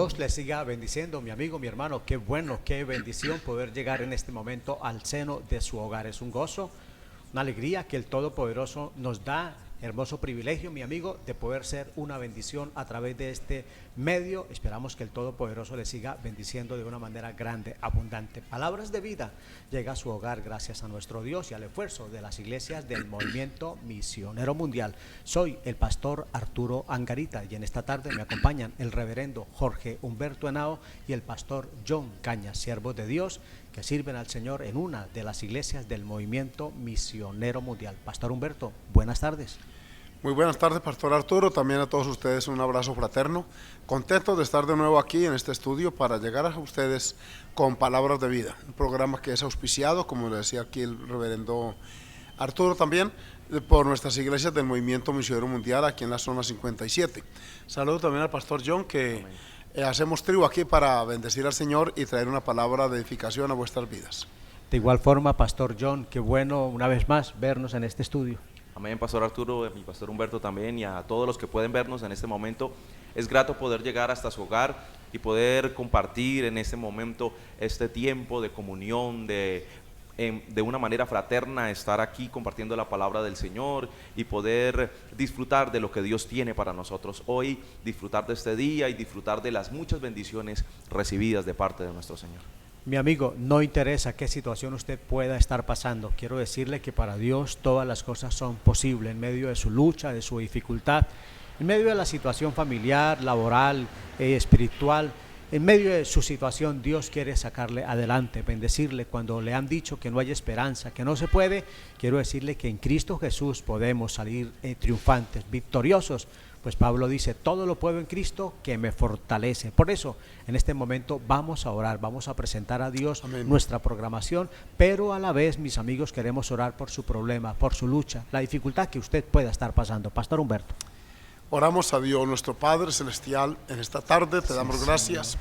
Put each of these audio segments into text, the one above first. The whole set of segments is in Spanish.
Dios le siga bendiciendo, mi amigo, mi hermano. Qué bueno, qué bendición poder llegar en este momento al seno de su hogar. Es un gozo, una alegría que el Todopoderoso nos da. Hermoso privilegio, mi amigo, de poder ser una bendición a través de este medio. Esperamos que el Todopoderoso le siga bendiciendo de una manera grande, abundante. Palabras de vida llega a su hogar gracias a nuestro Dios y al esfuerzo de las iglesias del Movimiento Misionero Mundial. Soy el pastor Arturo Angarita y en esta tarde me acompañan el reverendo Jorge Humberto Henao y el pastor John Cañas, siervos de Dios que sirven al Señor en una de las iglesias del Movimiento Misionero Mundial. Pastor Humberto, buenas tardes. Muy buenas tardes, pastor Arturo, también a todos ustedes un abrazo fraterno, contento de estar de nuevo aquí en este estudio para llegar a ustedes con palabras de vida, un programa que es auspiciado, como le decía aquí el reverendo Arturo también, por nuestras iglesias del Movimiento Misionero Mundial aquí en la zona 57. Saludo también al pastor John, que hacemos tribu aquí para bendecir al Señor y traer una palabra de edificación a vuestras vidas. De igual forma, pastor John, qué bueno una vez más vernos en este estudio. Amén, pastor Arturo, mi pastor Humberto también, y a todos los que pueden vernos en este momento. Es grato poder llegar hasta su hogar y poder compartir en este momento este tiempo de comunión, de una manera fraterna, estar aquí compartiendo la palabra del Señor y poder disfrutar de lo que Dios tiene para nosotros hoy, disfrutar de este día y disfrutar de las muchas bendiciones recibidas de parte de nuestro Señor. Mi amigo, no interesa qué situación usted pueda estar pasando, quiero decirle que para Dios todas las cosas son posibles en medio de su lucha, de su dificultad, en medio de la situación familiar, laboral, espiritual. En medio de su situación, Dios quiere sacarle adelante, bendecirle. Cuando le han dicho que no hay esperanza, que no se puede, quiero decirle que en Cristo Jesús podemos salir triunfantes, victoriosos. Pues Pablo dice, todo lo puedo en Cristo que me fortalece. Por eso, en este momento vamos a orar, vamos a presentar a Dios Amén. Nuestra programación, pero a la vez, mis amigos, queremos orar por su problema, por su lucha, la dificultad que usted pueda estar pasando. Pastor Humberto. Oramos a Dios, nuestro Padre Celestial, en esta tarde te damos gracias,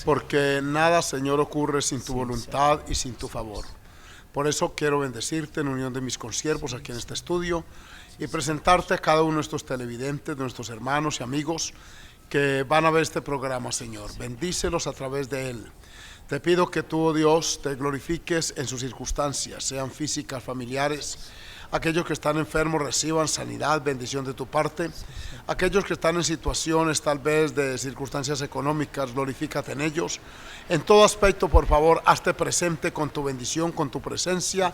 porque nada, Señor, ocurre sin tu voluntad y sin tu favor. Por eso quiero bendecirte en unión de mis consiervos aquí en este estudio y presentarte a cada uno de estos televidentes, de nuestros hermanos y amigos que van a ver este programa, Señor. Bendícelos a través de él. Te pido que tú, oh Dios, te glorifiques en sus circunstancias, sean físicas, familiares. Aquellos que están enfermos reciban sanidad, bendición de tu parte. Aquellos que están en situaciones tal vez de circunstancias económicas, glorifícate en ellos. En todo aspecto, por favor, hazte presente con tu bendición, con tu presencia,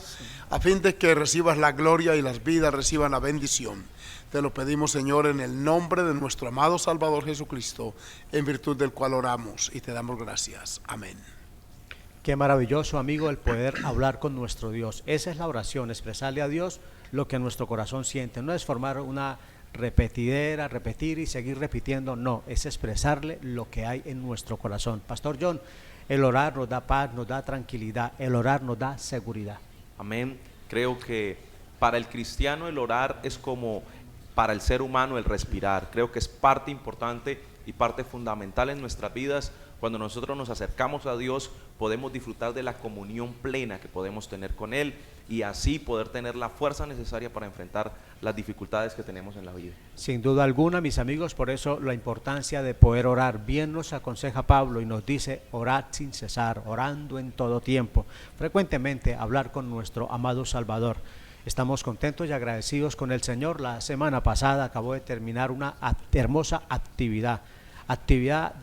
a fin de que recibas la gloria y las vidas reciban la bendición. Te lo pedimos, Señor, en el nombre de nuestro amado Salvador Jesucristo, en virtud del cual oramos y te damos gracias. Amén. Qué maravilloso, amigo, el poder hablar con nuestro Dios. Esa es la oración, expresarle a Dios lo que nuestro corazón siente. No es formar una repetidera, repetir y seguir repitiendo, no, es expresarle lo que hay en nuestro corazón. Pastor John, el orar nos da paz, nos da tranquilidad, el orar nos da seguridad. Amén. Creo que para el cristiano el orar es como para el ser humano el respirar. Creo que es parte importante y parte fundamental en nuestras vidas. Cuando nosotros nos acercamos a Dios, podemos disfrutar de la comunión plena que podemos tener con Él y así poder tener la fuerza necesaria para enfrentar las dificultades que tenemos en la vida. Sin duda alguna, mis amigos, por eso la importancia de poder orar. Bien nos aconseja Pablo y nos dice, orad sin cesar, orando en todo tiempo. Frecuentemente hablar con nuestro amado Salvador. Estamos contentos y agradecidos con el Señor. La semana pasada acabó de terminar una hermosa actividad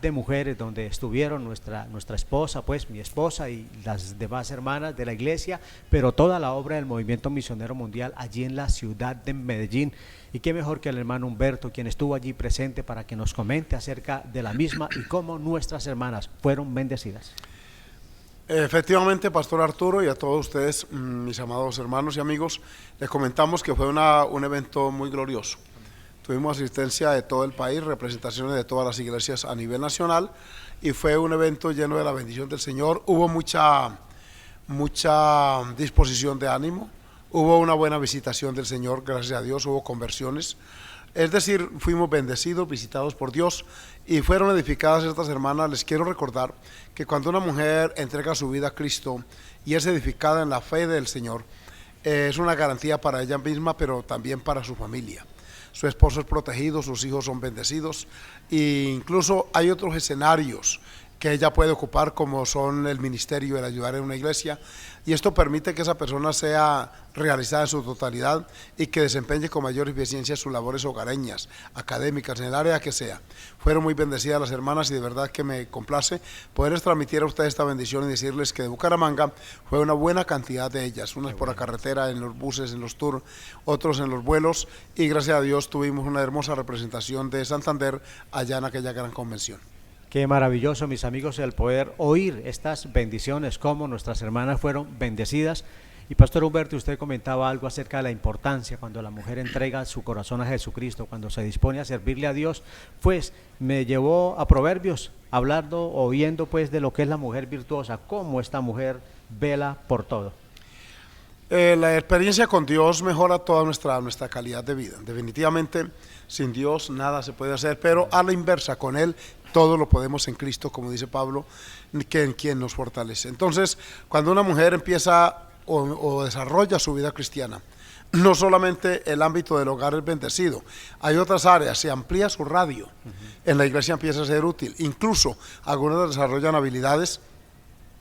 de mujeres donde estuvieron nuestra esposa, pues mi esposa y las demás hermanas de la iglesia, pero toda la obra del Movimiento Misionero Mundial allí en la ciudad de Medellín. Y qué mejor que el hermano Humberto, quien estuvo allí presente para que nos comente acerca de la misma y cómo nuestras hermanas fueron bendecidas. Efectivamente, pastor Arturo, y a todos ustedes, mis amados hermanos y amigos, les comentamos que fue un evento muy glorioso. Tuvimos asistencia de todo el país, representaciones de todas las iglesias a nivel nacional y fue un evento lleno de la bendición del Señor. Hubo mucha disposición de ánimo, hubo una buena visitación del Señor, gracias a Dios, hubo conversiones. Es decir, fuimos bendecidos, visitados por Dios y fueron edificadas estas hermanas. Les quiero recordar que cuando una mujer entrega su vida a Cristo y es edificada en la fe del Señor, es una garantía para ella misma, pero también para su familia. su esposo es protegido, sus hijos son bendecidos, e incluso hay otros escenarios que ella puede ocupar, como son el ministerio, el ayudar en una iglesia, y esto permite que esa persona sea realizada en su totalidad y que desempeñe con mayor eficiencia sus labores hogareñas, académicas, en el área que sea. Fueron muy bendecidas las hermanas y de verdad que me complace poderles transmitir a ustedes esta bendición y decirles que de Bucaramanga fue una buena cantidad de ellas, unas por la carretera, en los buses, en los tours, otros en los vuelos, y gracias a Dios tuvimos una hermosa representación de Santander allá en aquella gran convención. Qué maravilloso, mis amigos, el poder oír estas bendiciones, cómo nuestras hermanas fueron bendecidas. Y Pastor Humberto, usted comentaba algo acerca de la importancia cuando la mujer entrega su corazón a Jesucristo, cuando se dispone a servirle a Dios. Pues me llevó a Proverbios, hablando, oyendo pues de lo que es la mujer virtuosa, cómo esta mujer vela por todo. La experiencia con Dios mejora toda nuestra calidad de vida. Definitivamente, sin Dios nada se puede hacer, pero a la inversa, con Él todo lo podemos en Cristo, como dice Pablo, que en quien nos fortalece. Entonces, cuando una mujer empieza o desarrolla su vida cristiana, no solamente el ámbito del hogar es bendecido, hay otras áreas, se amplía su radio, en la iglesia empieza a ser útil, incluso algunas desarrollan habilidades,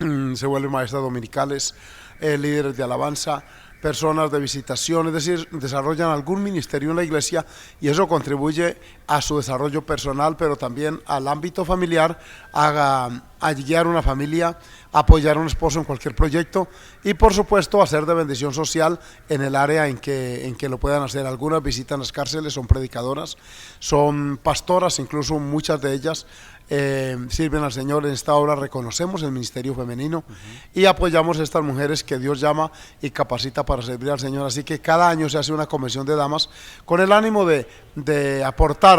se vuelven maestras dominicales, líderes de alabanza, personas de visitación, es decir, desarrollan algún ministerio en la iglesia y eso contribuye a su desarrollo personal, pero también al ámbito familiar, a guiar una familia, apoyar a un esposo en cualquier proyecto y por supuesto hacer de bendición social en el área en que lo puedan hacer. Algunas visitan las cárceles, son predicadoras, son pastoras, incluso muchas de ellas sirven al Señor. En esta obra reconocemos el ministerio femenino y apoyamos a estas mujeres que Dios llama y capacita para servir al Señor. Así que cada año se hace una convención de damas con el ánimo de aportar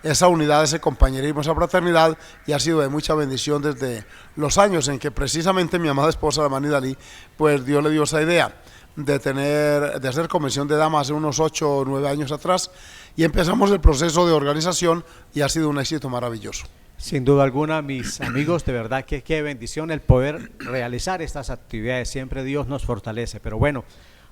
esa unidad, ese compañerismo, esa fraternidad, y ha sido de mucha bendición desde los años en que precisamente mi amada esposa, la Mani Dalí, pues Dios le dio esa idea de hacer convención de damas hace unos 8 o 9 años atrás, y empezamos el proceso de organización y ha sido un éxito maravilloso. Sin duda alguna, mis amigos, de verdad que qué bendición el poder realizar estas actividades. Siempre Dios nos fortalece. Pero bueno,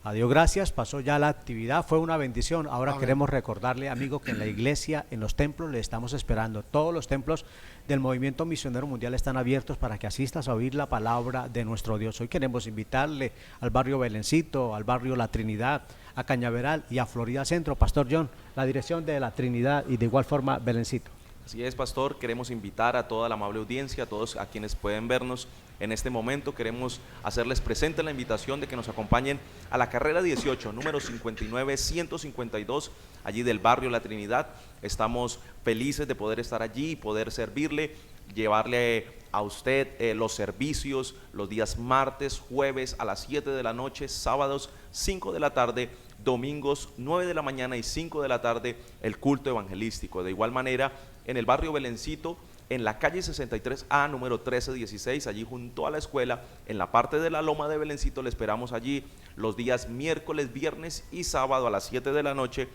a Dios gracias, pasó ya la actividad, fue una bendición. Ahora queremos recordarle, amigo, que en la iglesia, en los templos, le estamos esperando. Todos los templos del Movimiento Misionero Mundial están abiertos para que asistas a oír la palabra de nuestro Dios. Hoy queremos invitarle al barrio Belencito, al barrio La Trinidad, a Cañaveral y a Florida Centro. Pastor John, la dirección de La Trinidad y de igual forma Belencito. Así es, pastor, queremos invitar a toda la amable audiencia, a todos a quienes pueden vernos en este momento. Queremos hacerles presente la invitación de que nos acompañen a la carrera 18, número 59-152, allí del barrio La Trinidad. Estamos felices de poder estar allí y poder servirle, llevarle a usted los servicios los días martes, jueves a las 7 de la noche, sábados 5 de la tarde, domingos 9 de la mañana y 5 de la tarde el culto evangelístico. De igual manera, en el barrio Belencito, en la calle 63A, número 1316, allí junto a la escuela, en la parte de la loma de Belencito, le esperamos allí los días miércoles, viernes y sábado a las 7 de la noche,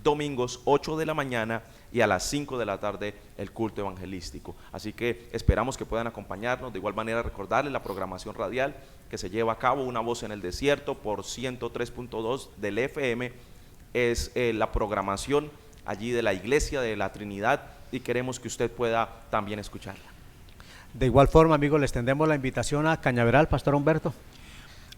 domingos 8 de la mañana y a las 5 de la tarde el culto evangelístico. Así que esperamos que puedan acompañarnos. De igual manera, recordarles la programación radial que se lleva a cabo, Una Voz en el Desierto, por 103.2 del FM, es la programación allí de la Iglesia de la Trinidad, y queremos que usted pueda también escucharla. De igual forma, amigos, les tendemos la invitación a Cañaveral, Pastor Humberto.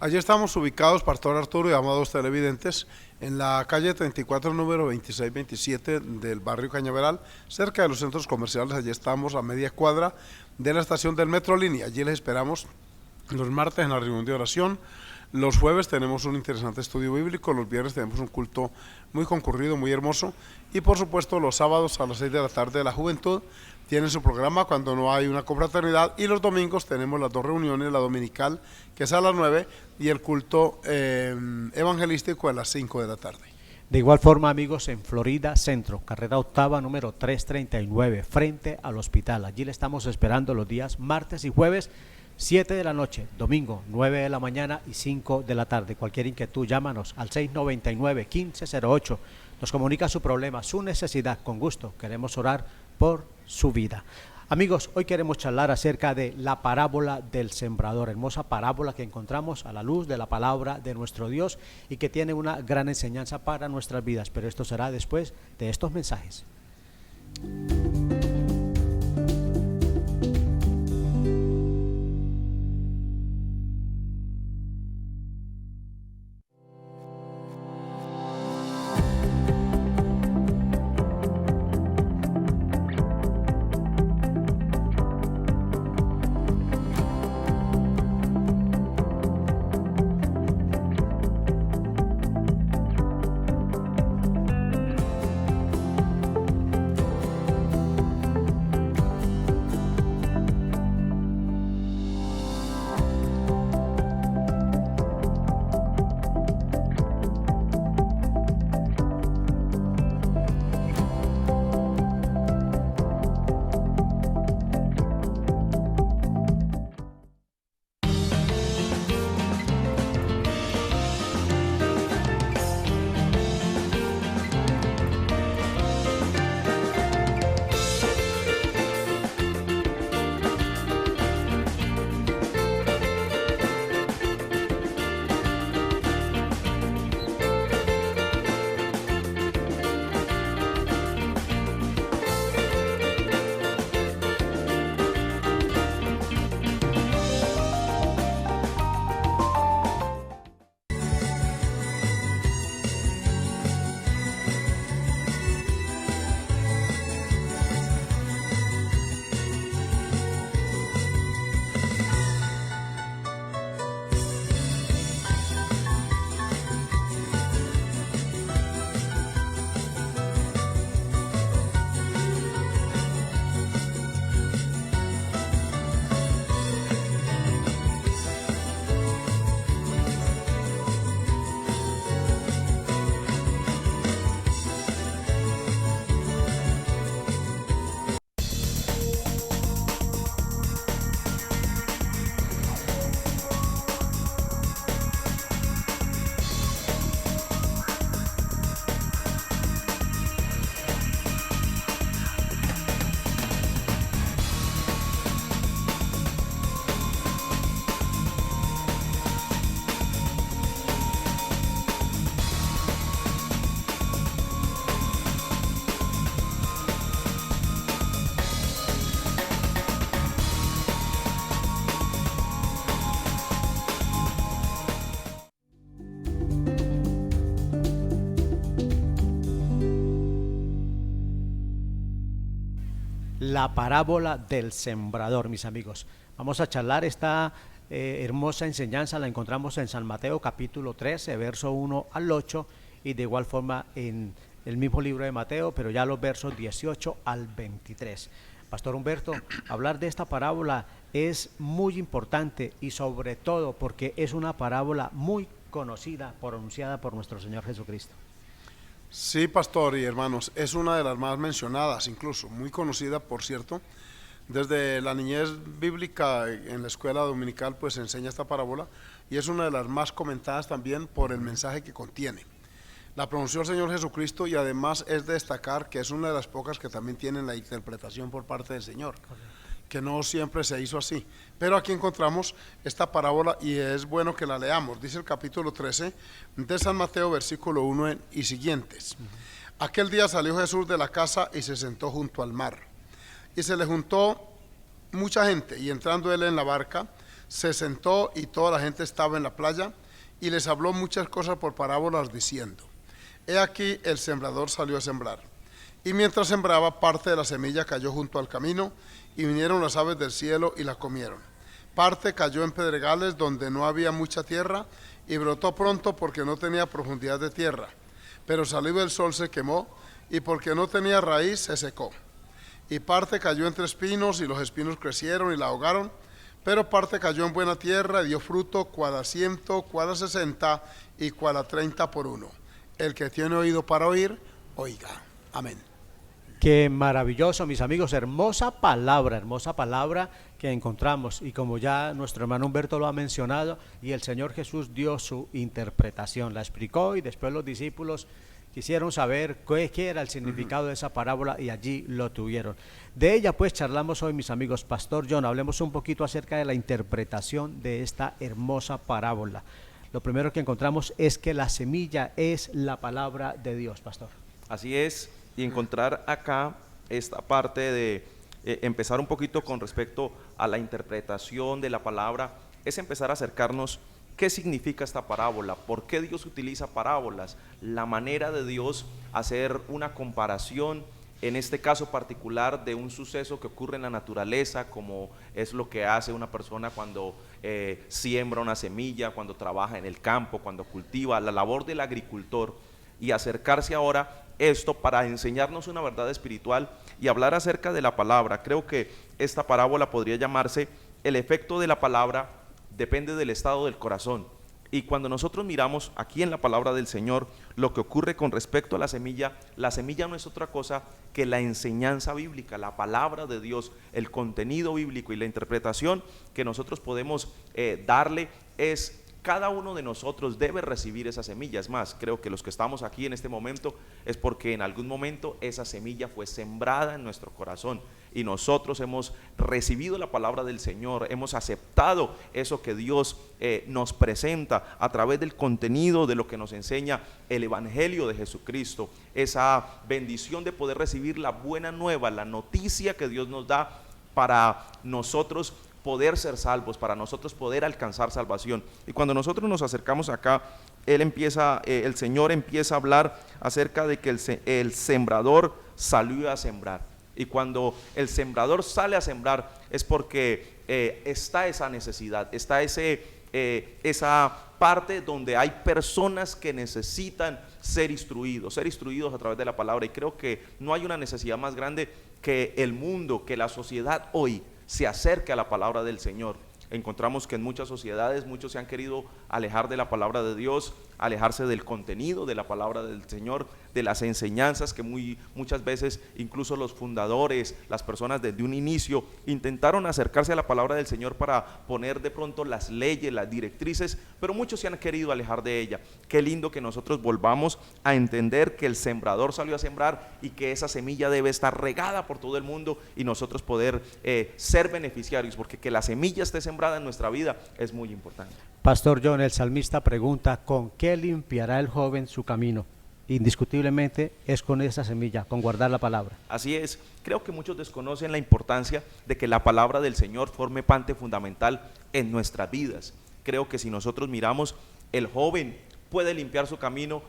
Allí estamos ubicados, Pastor Arturo y amados televidentes, en la calle 34, número 2627 del barrio Cañaveral, cerca de los centros comerciales. Allí estamos a media cuadra de la estación del Metrolínea. Allí les esperamos los martes en la reunión de oración. Los jueves tenemos un interesante estudio bíblico, los viernes tenemos un culto muy concurrido, muy hermoso, y por supuesto los sábados a las 6 de la tarde la juventud tiene su programa cuando no hay una confraternidad, y los domingos tenemos las dos reuniones, la dominical que es a las 9 y el culto evangelístico a las 5 de la tarde. De igual forma, amigos, en Florida Centro, carrera octava, número 339, frente al hospital. Allí le estamos esperando los días martes y jueves, 7 de la noche, domingo 9 de la mañana y 5 de la tarde. Cualquier inquietud, llámanos al 699-1508. Nos comunica su problema, su necesidad, con gusto. Queremos orar por su vida. Amigos, hoy queremos charlar acerca de la parábola del sembrador, hermosa parábola que encontramos a la luz de la palabra de nuestro Dios y que tiene una gran enseñanza para nuestras vidas, pero esto será después de estos mensajes. La parábola del sembrador, mis amigos. Vamos a charlar esta hermosa enseñanza, la encontramos en San Mateo capítulo 13, verso 1 al 8, y de igual forma en el mismo libro de Mateo, pero ya los versos 18 al 23. Pastor Humberto, hablar de esta parábola es muy importante y sobre todo porque es una parábola muy conocida, pronunciada por nuestro Señor Jesucristo. Sí, pastor y hermanos, es una de las más mencionadas, incluso muy conocida, por cierto. Desde la niñez bíblica en la escuela dominical pues se enseña esta parábola y es una de las más comentadas también por el mensaje que contiene. La pronunció el Señor Jesucristo y además es de destacar que es una de las pocas que también tienen la interpretación por parte del Señor, que no siempre se hizo así. Pero aquí encontramos esta parábola y es bueno que la leamos. Dice el capítulo 13 de San Mateo, versículo 1 y siguientes. Aquel día salió Jesús de la casa y se sentó junto al mar. Y se le juntó mucha gente, y entrando él en la barca, se sentó y toda la gente estaba en la playa, y les habló muchas cosas por parábolas diciendo: He aquí el sembrador salió a sembrar. Y mientras sembraba, parte de la semilla cayó junto al camino, y vinieron las aves del cielo y la comieron. Parte cayó en pedregales donde no había mucha tierra, y brotó pronto porque no tenía profundidad de tierra. Pero salido el sol se quemó, y porque no tenía raíz se secó. Y parte cayó entre espinos, y los espinos crecieron y la ahogaron. Pero parte cayó en buena tierra, y dio fruto, cuadra 100, cuadra 60, y cuadra 30 por uno. El que tiene oído para oír, oiga. Amén. Qué maravilloso, mis amigos, hermosa palabra que encontramos, y como ya nuestro hermano Humberto lo ha mencionado, y el Señor Jesús dio su interpretación, la explicó, y después los discípulos quisieron saber qué era el significado de esa parábola y allí lo tuvieron. De ella pues charlamos hoy, mis amigos. Pastor John, hablemos un poquito acerca de la interpretación de esta hermosa parábola. Lo primero que encontramos es que la semilla es la palabra de Dios, pastor. Así es, y encontrar acá esta parte de empezar un poquito con respecto a la interpretación de la palabra, es empezar a acercarnos. ¿Qué significa esta parábola? ¿Por qué Dios utiliza parábolas? La manera de Dios hacer una comparación, en este caso particular, de un suceso que ocurre en la naturaleza, como es lo que hace una persona cuando siembra una semilla, cuando trabaja en el campo, cuando cultiva, la labor del agricultor, y acercarse ahora esto para enseñarnos una verdad espiritual y hablar acerca de la palabra. Creo que esta parábola podría llamarse el efecto de la palabra depende del estado del corazón. Y cuando nosotros miramos aquí en la palabra del Señor lo que ocurre con respecto a la semilla no es otra cosa que la enseñanza bíblica, la palabra de Dios, el contenido bíblico, y la interpretación que nosotros podemos darle es: cada uno de nosotros debe recibir esa semilla. Es más, creo que los que estamos aquí en este momento es porque en algún momento esa semilla fue sembrada en nuestro corazón y nosotros hemos recibido la palabra del Señor, hemos aceptado eso que Dios nos presenta a través del contenido de lo que nos enseña el Evangelio de Jesucristo, esa bendición de poder recibir la buena nueva, la noticia que Dios nos da para nosotros poder ser salvos, para nosotros poder alcanzar salvación. Y cuando nosotros nos acercamos acá, el Señor empieza a hablar acerca de que el sembrador salió a sembrar. Y cuando el sembrador sale a sembrar es porque está esa necesidad, está esa parte donde hay personas que necesitan ser instruidos a través de la palabra. Y creo que no hay una necesidad más grande que el mundo, que la sociedad hoy se acerque a la palabra del Señor. Encontramos que en muchas sociedades muchos se han querido alejar de la palabra de Dios, alejarse del contenido de la palabra del Señor, de las enseñanzas que muchas veces incluso los fundadores, las personas desde un inicio intentaron acercarse a la palabra del Señor para poner de pronto las leyes, las directrices, pero muchos se han querido alejar de ella. Qué lindo que nosotros volvamos a entender que el sembrador salió a sembrar y que esa semilla debe estar regada por todo el mundo y nosotros poder ser beneficiarios, porque que la semilla esté sembrada en nuestra vida es muy importante. Pastor John, el salmista pregunta: ¿con qué limpiará el joven su camino? Indiscutiblemente es con esa semilla, con guardar la palabra. Así es, creo que muchos desconocen la importancia de que la palabra del Señor forme parte fundamental en nuestras vidas. Creo que si nosotros miramos, el joven puede limpiar su camino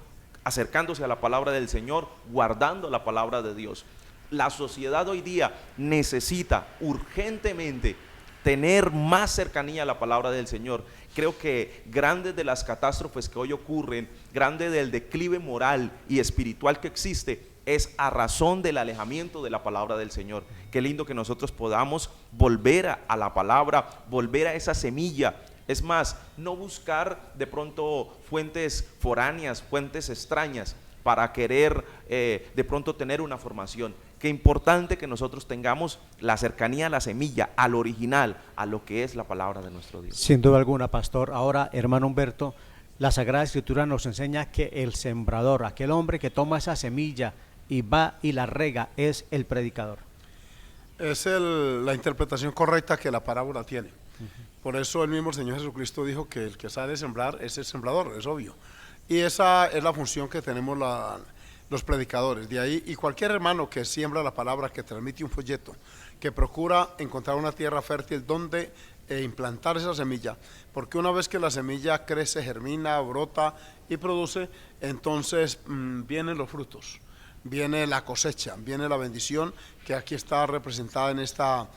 acercándose a la palabra del Señor, guardando la palabra de Dios. La sociedad hoy día necesita urgentemente tener más cercanía a la palabra del Señor. Creo que grandes de las catástrofes que hoy ocurren, grande del declive moral y espiritual que existe, es a razón del alejamiento de la palabra del Señor. Qué lindo que nosotros podamos volver a la palabra, volver a esa semilla. Es más, no buscar de pronto fuentes foráneas, fuentes extrañas para querer de pronto tener una formación. Qué importante que nosotros tengamos la cercanía a la semilla, al original, a lo que es la palabra de nuestro Dios. Sin duda alguna, pastor. Ahora, hermano Humberto, la Sagrada Escritura nos enseña que el sembrador, aquel hombre que toma esa semilla y va y la rega, es el predicador. Es la interpretación correcta que la parábola tiene. Por eso el mismo Señor Jesucristo dijo que el que sale a sembrar es el sembrador, es obvio. Y esa es la función que tenemos los predicadores. De ahí, y cualquier hermano que siembra la palabra, que transmite un folleto, que procura encontrar una tierra fértil donde implantar esa semilla, porque una vez que la semilla crece, germina, brota y produce, entonces vienen los frutos, viene la cosecha, viene la bendición que aquí está representada en esta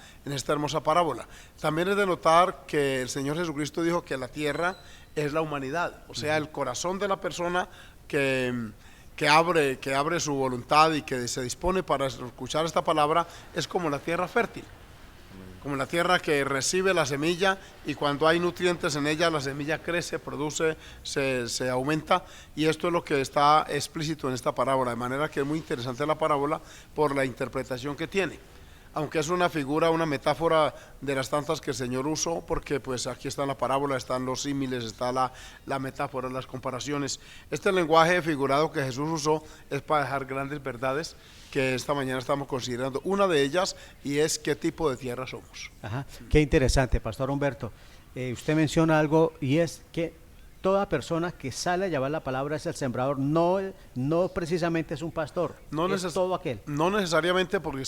hermosa parábola. También es de notar que el Señor Jesucristo dijo que la tierra es la humanidad, o sea, el corazón de la persona que abre su voluntad y que se dispone para escuchar esta palabra, es como la tierra fértil, como la tierra que recibe la semilla, y cuando hay nutrientes en ella, la semilla crece, produce, se aumenta, y esto es lo que está explícito en esta parábola, de manera que es muy interesante la parábola por la interpretación que tiene. aunque es una figura, una metáfora de las tantas que el Señor usó, porque pues aquí está la parábola, están los símiles, está la metáfora, las comparaciones. Este lenguaje figurado que Jesús usó es para dejar grandes verdades que esta mañana estamos considerando. Una de ellas, y es qué tipo de tierra somos. Ajá. Qué interesante, Pastor Humberto. Usted menciona algo y es que toda persona que sale a llevar la palabra es el sembrador, no precisamente es un pastor, es todo aquel. No necesariamente, porque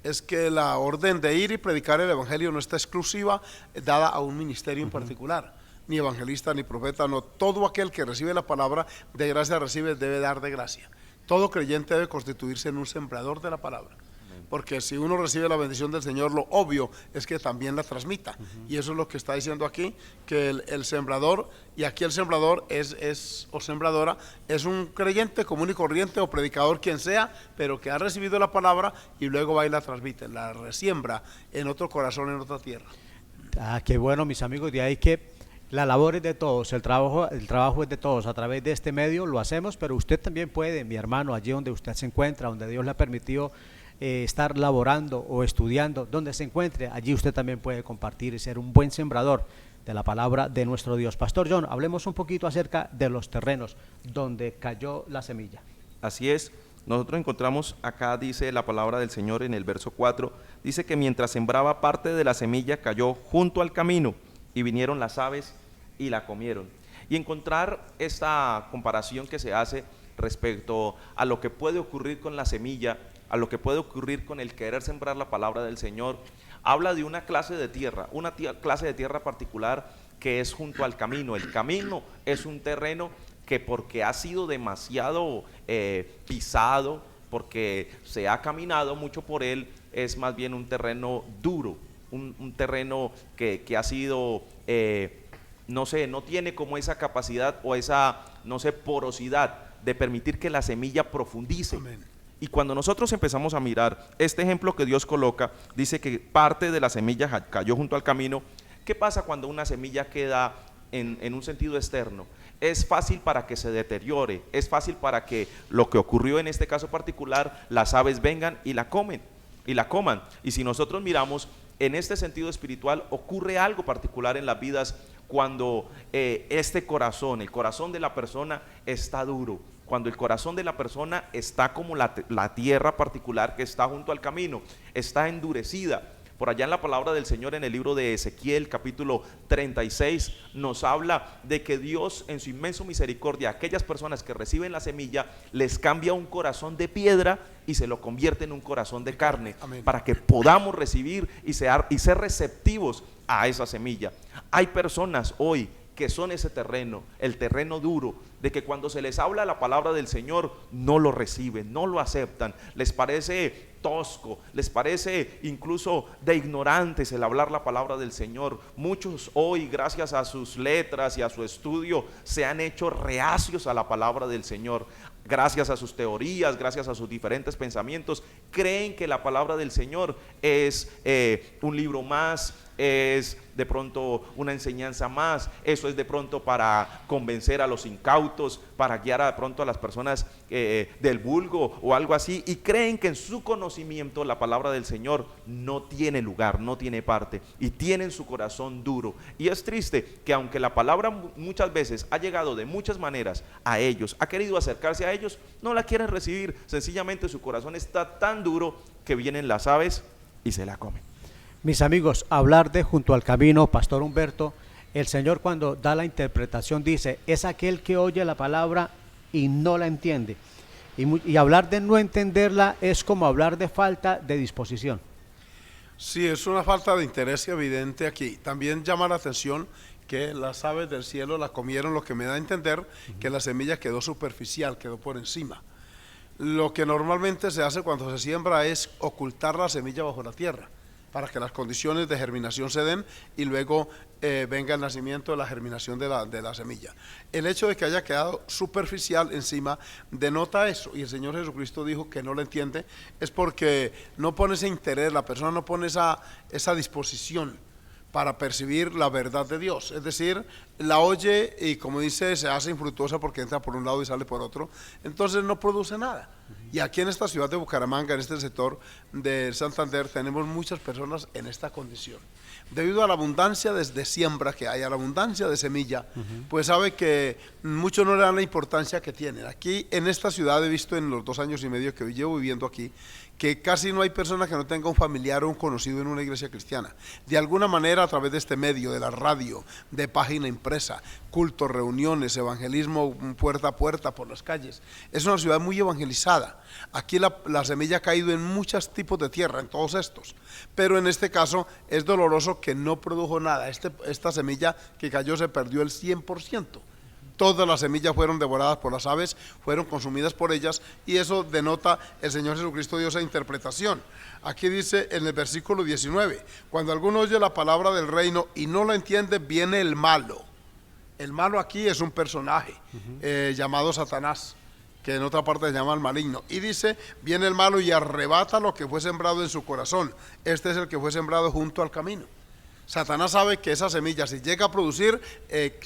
es que la orden de ir y predicar el evangelio no está exclusiva dada a un ministerio en particular, ni evangelista ni profeta, no, todo aquel que recibe la palabra de gracia debe dar de gracia. Todo creyente debe constituirse en un sembrador de la palabra. Porque si uno recibe la bendición del Señor, lo obvio es que también la transmita. Y eso es lo que está diciendo aquí, que el sembrador, y aquí el sembrador o sembradora, es un creyente común y corriente o predicador, quien sea, pero que ha recibido la palabra y luego va y la transmite, la resiembra en otro corazón, en otra tierra. Qué bueno, mis amigos, de ahí que la labor es de todos, el trabajo es de todos. A través de este medio lo hacemos, pero usted también puede, mi hermano, allí donde usted se encuentra, donde Dios le ha permitido estar laborando o estudiando, donde se encuentre, allí usted también puede compartir y ser un buen sembrador de la palabra de nuestro Dios. Pastor John, hablemos un poquito acerca de los terrenos donde cayó la semilla. Así es, nosotros encontramos acá, dice la palabra del Señor en el verso 4, dice que mientras sembraba, parte de la semilla cayó junto al camino y vinieron las aves y la comieron. Y encontrar esta comparación que se hace respecto a lo que puede ocurrir con la semilla, a lo que puede ocurrir con el querer sembrar la palabra del Señor, habla de una clase de tierra, clase de tierra particular que es junto al camino. El camino es un terreno que, porque ha sido demasiado pisado, porque se ha caminado mucho por él, es más bien un terreno duro, un terreno que ha sido, no tiene como esa capacidad o esa, porosidad de permitir que la semilla profundice. Amén. Y cuando nosotros empezamos a mirar este ejemplo que Dios coloca, dice que parte de la semilla cayó junto al camino. ¿Qué pasa cuando una semilla queda en un sentido externo? Es fácil para que se deteriore, es fácil para que lo que ocurrió en este caso particular, las aves vengan y la coman. Y si nosotros miramos en este sentido espiritual, ocurre algo particular en las vidas cuando este corazón, el corazón de la persona está duro, cuando el corazón de la persona está como la tierra particular que está junto al camino, está endurecida. Por allá en la palabra del Señor, en el libro de Ezequiel, capítulo 36, nos habla de que Dios, en su inmenso misericordia, a aquellas personas que reciben la semilla, les cambia un corazón de piedra y se lo convierte en un corazón de carne. Amén. Para que podamos recibir y ser receptivos a esa semilla. Hay personas hoy que son ese terreno, el terreno duro, de que cuando se les habla la palabra del Señor, no lo reciben, no lo aceptan, les parece tosco, les parece incluso de ignorantes el hablar la palabra del Señor. Muchos hoy, gracias a sus letras y a su estudio, se han hecho reacios a la palabra del Señor. Gracias a sus teorías, gracias a sus diferentes pensamientos, creen que la palabra del Señor es un libro más, es de pronto una enseñanza más, eso es de pronto para convencer a los incautos, para guiar de pronto a las personas del vulgo o algo así, y creen que en su conocimiento la palabra del Señor no tiene lugar, no tiene parte, y tienen su corazón duro. Y es triste que aunque la palabra muchas veces ha llegado de muchas maneras a ellos, ha querido acercarse a ellos, no la quieren recibir, sencillamente su corazón está tan duro que vienen las aves y se la comen. Mis amigos, hablar de junto al camino, Pastor Humberto, el Señor cuando da la interpretación dice, es aquel que oye la palabra y no la entiende. Y hablar de no entenderla es como hablar de falta de disposición. Sí, es una falta de interés evidente aquí. También llama la atención que las aves del cielo la comieron, lo que me da a entender que la semilla quedó superficial, quedó por encima. Lo que normalmente se hace cuando se siembra es ocultar la semilla bajo la tierra, para que las condiciones de germinación se den y luego venga el nacimiento de la germinación de la semilla. El hecho de que haya quedado superficial encima denota eso, y el Señor Jesucristo dijo que no lo entiende, es porque no pone ese interés, la persona no pone esa disposición para percibir la verdad de Dios. Es decir, la oye y, como dice, se hace infructuosa porque entra por un lado y sale por otro, entonces no produce nada. Y aquí en esta ciudad de Bucaramanga, en este sector de Santander, tenemos muchas personas en esta condición. Debido a la abundancia de siembra que hay, a la abundancia de semilla, pues sabe que muchos no le dan la importancia que tienen. Aquí en esta ciudad he visto en los 2 años y medio que llevo viviendo aquí, que casi no hay persona que no tenga un familiar o un conocido en una iglesia cristiana. De alguna manera, a través de este medio, de la radio, de página impresa, cultos, reuniones, evangelismo puerta a puerta por las calles. Es una ciudad muy evangelizada. Aquí la semilla ha caído en muchos tipos de tierra, en todos estos. Pero en este caso es doloroso que no produjo nada. Esta semilla que cayó se perdió el 100%. Todas las semillas fueron devoradas por las aves, fueron consumidas por ellas, y eso denota el Señor Jesucristo dio esa interpretación. Aquí dice en el versículo 19, cuando alguno oye la palabra del reino y no la entiende, viene el malo. El malo aquí es un personaje llamado Satanás, que en otra parte se llama el maligno. Y dice, viene el malo y arrebata lo que fue sembrado en su corazón. Este es el que fue sembrado junto al camino. Satanás sabe que esa semilla, si llega a producir,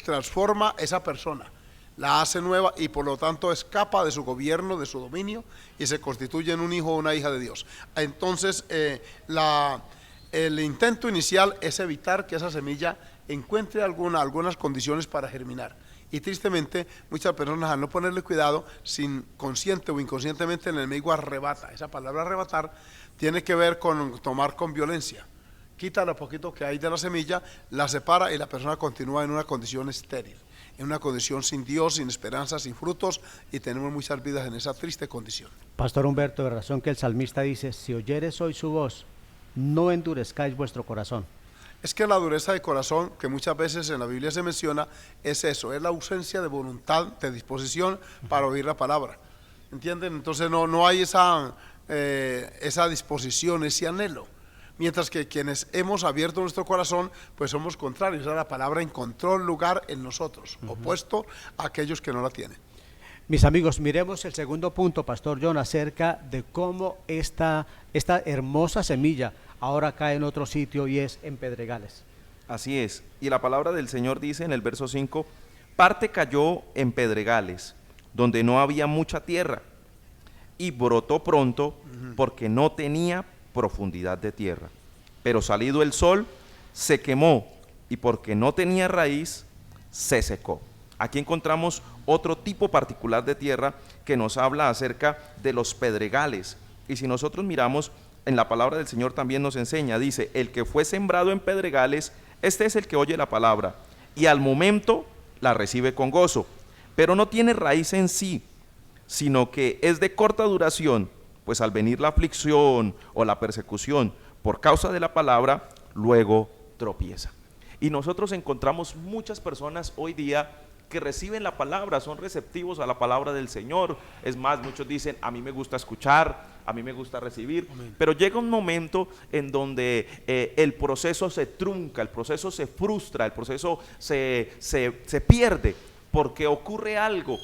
transforma esa persona, la hace nueva y por lo tanto escapa de su gobierno, de su dominio, y se constituye en un hijo o una hija de Dios. Entonces, el intento inicial es evitar que esa semilla encuentre algunas condiciones para germinar. Y tristemente, muchas personas, al no ponerle cuidado, sin consciente o inconscientemente, el enemigo arrebata. Esa palabra arrebatar tiene que ver con tomar con violencia. Quita lo poquito que hay de la semilla, la separa y la persona continúa en una condición estéril, en una condición sin Dios, sin esperanza, sin frutos, y tenemos muchas vidas en esa triste condición. Pastor Humberto, de razón que el salmista dice, si oyeres hoy su voz, no endurezcáis vuestro corazón. Es que la dureza de corazón, que muchas veces en la Biblia se menciona, es eso, es la ausencia de voluntad, de disposición para oír la palabra. ¿Entienden? Entonces no hay esa disposición, ese anhelo. Mientras que quienes hemos abierto nuestro corazón, pues somos contrarios. La palabra encontró lugar en nosotros, opuesto a aquellos que no la tienen. Mis amigos, miremos el segundo punto, Pastor John, acerca de cómo esta hermosa semilla ahora cae en otro sitio y es en pedregales. Así es, y la palabra del Señor dice en el verso 5, parte cayó en pedregales, donde no había mucha tierra, y brotó pronto, porque no tenía profundidad de tierra. Pero salido el sol, se quemó, y porque no tenía raíz, se secó. Aquí encontramos otro tipo particular de tierra que nos habla acerca de los pedregales. Y si nosotros miramos en la palabra del Señor, también nos enseña, dice, el que fue sembrado en pedregales, este es el que oye la palabra, y al momento la recibe con gozo, pero no tiene raíz en sí, sino que es de corta duración, pues al venir la aflicción o la persecución por causa de la palabra, luego tropieza. Y nosotros encontramos muchas personas hoy día que reciben la palabra, son receptivos a la palabra del Señor. Es más, muchos dicen, a mí me gusta escuchar, a mí me gusta recibir. Amén. Pero llega un momento en donde el proceso se trunca, el proceso se frustra, el proceso se pierde. Porque ocurre algo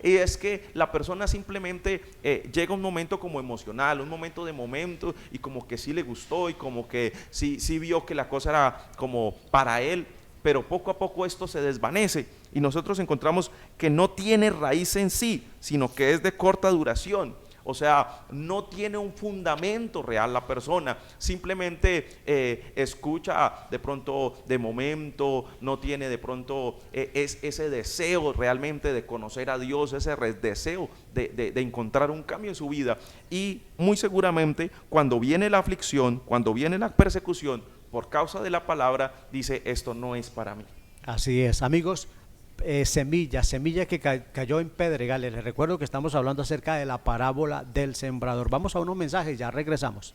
y es que la persona simplemente llega un momento como emocional, un momento de momento y como que sí le gustó y como que sí vio que la cosa era como para él, pero poco a poco esto se desvanece y nosotros encontramos que no tiene raíz en sí, sino que es de corta duración. O sea, no tiene un fundamento real la persona, simplemente escucha de pronto de momento, no tiene de pronto ese deseo realmente de conocer a Dios, ese deseo de encontrar un cambio en su vida. Y muy seguramente cuando viene la aflicción, cuando viene la persecución por causa de la palabra, dice, esto no es para mí. Así es, amigos. Semilla que cayó en pedregales. Les recuerdo que estamos hablando acerca de la parábola del sembrador. Vamos a unos mensajes, ya regresamos.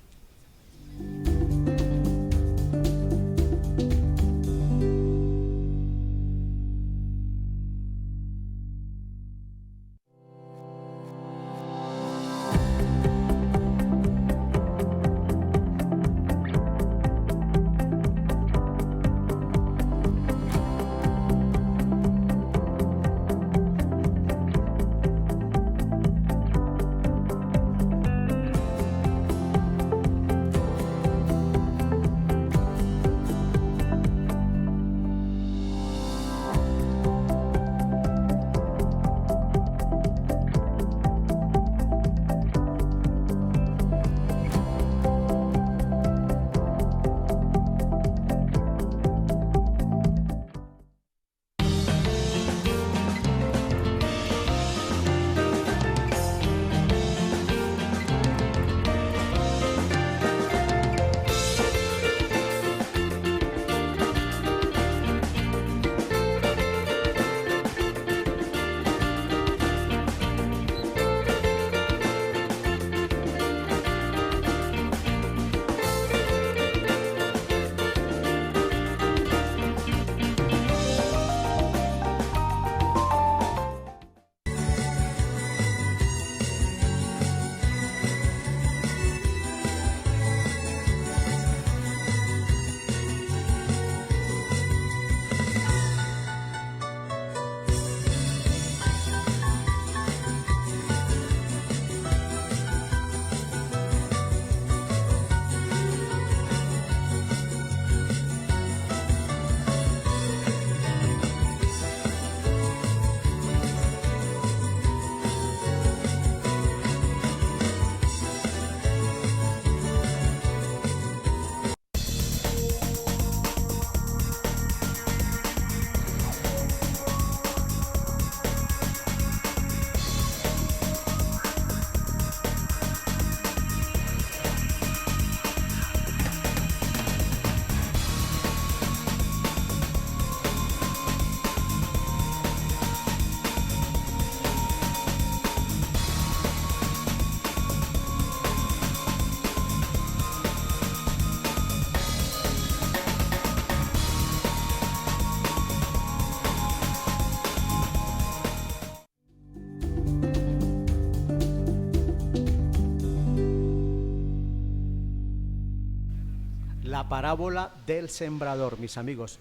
La parábola del sembrador, mis amigos.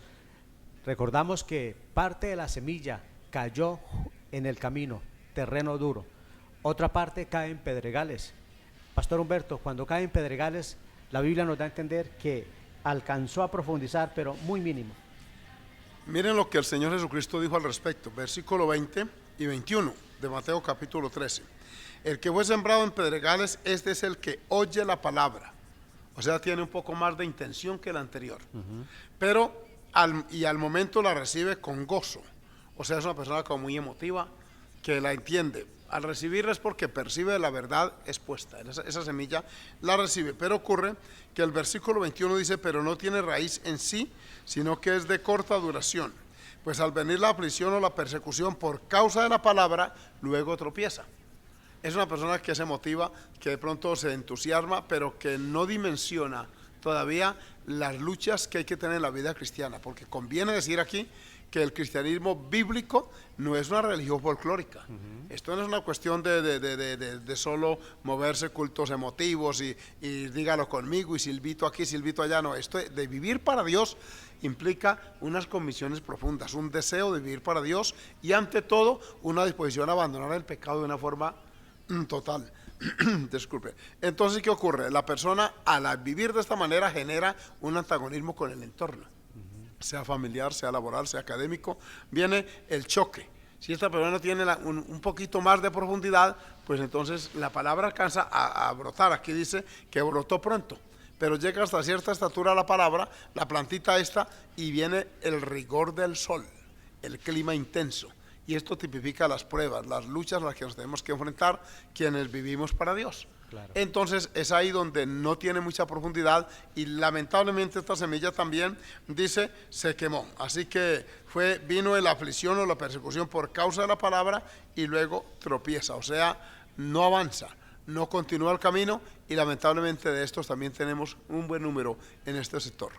Recordamos que parte de la semilla cayó en el camino, terreno duro. Otra parte cae en pedregales. Pastor Humberto, cuando cae en pedregales, la Biblia nos da a entender que alcanzó a profundizar, pero muy mínimo. Miren lo que el Señor Jesucristo dijo al respecto, versículo 20 y 21 de Mateo capítulo 13. El que fue sembrado en pedregales, este es el que oye la palabra. O sea, tiene un poco más de intención que el anterior. Pero al momento la recibe con gozo. O sea, es una persona como muy emotiva, que la entiende. Al recibirla es porque percibe la verdad expuesta. Esa semilla la recibe. Pero ocurre que el versículo 21 dice, pero no tiene raíz en sí, sino que es de corta duración. Pues al venir la aflicción o la persecución por causa de la palabra, luego tropieza. Es una persona que se motiva, que de pronto se entusiasma, pero que no dimensiona todavía las luchas que hay que tener en la vida cristiana, porque conviene decir aquí que el cristianismo bíblico no es una religión folclórica. Esto no es una cuestión de solo moverse cultos emotivos y dígalo conmigo y silbito aquí, silbito allá. No, esto de vivir para Dios implica unas convicciones profundas, un deseo de vivir para Dios y ante todo una disposición a abandonar el pecado de una forma total. Disculpe. Entonces, ¿qué ocurre? La persona al vivir de esta manera genera un antagonismo con el entorno, sea familiar, sea laboral, sea académico. Viene el choque. Si esta persona tiene un poquito más de profundidad, pues entonces la palabra alcanza a brotar. Aquí dice que brotó pronto, pero llega hasta cierta estatura la palabra, la plantita esta, y viene el rigor del sol, el clima intenso. Y esto tipifica las pruebas, las luchas a las que nos tenemos que enfrentar quienes vivimos para Dios. Claro. Entonces es ahí donde no tiene mucha profundidad y lamentablemente esta semilla también, dice, se quemó. Así que vino la aflicción o la persecución por causa de la palabra y luego tropieza, o sea, no avanza, no continúa el camino y lamentablemente de estos también tenemos un buen número en este sector.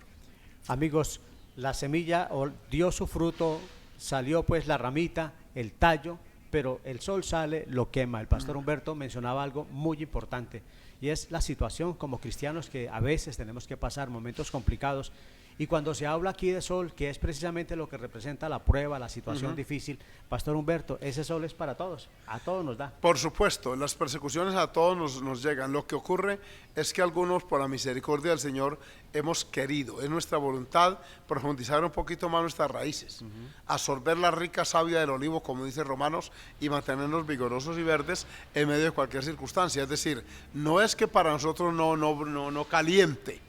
Amigos, la semilla dio su fruto, salió pues la ramita, el tallo, pero el sol sale, lo quema. El pastor Humberto mencionaba algo muy importante y es la situación como cristianos que a veces tenemos que pasar momentos complicados. Y cuando se habla aquí de sol, que es precisamente lo que representa la prueba, la situación difícil, pastor Humberto, ese sol es para todos, a todos nos da. Por supuesto, las persecuciones a todos nos llegan. Lo que ocurre es que algunos, por la misericordia del Señor, hemos querido, es nuestra voluntad, profundizar un poquito más nuestras raíces, absorber la rica savia del olivo, como dice Romanos, y mantenernos vigorosos y verdes en medio de cualquier circunstancia. Es decir, no es que para nosotros no caliente,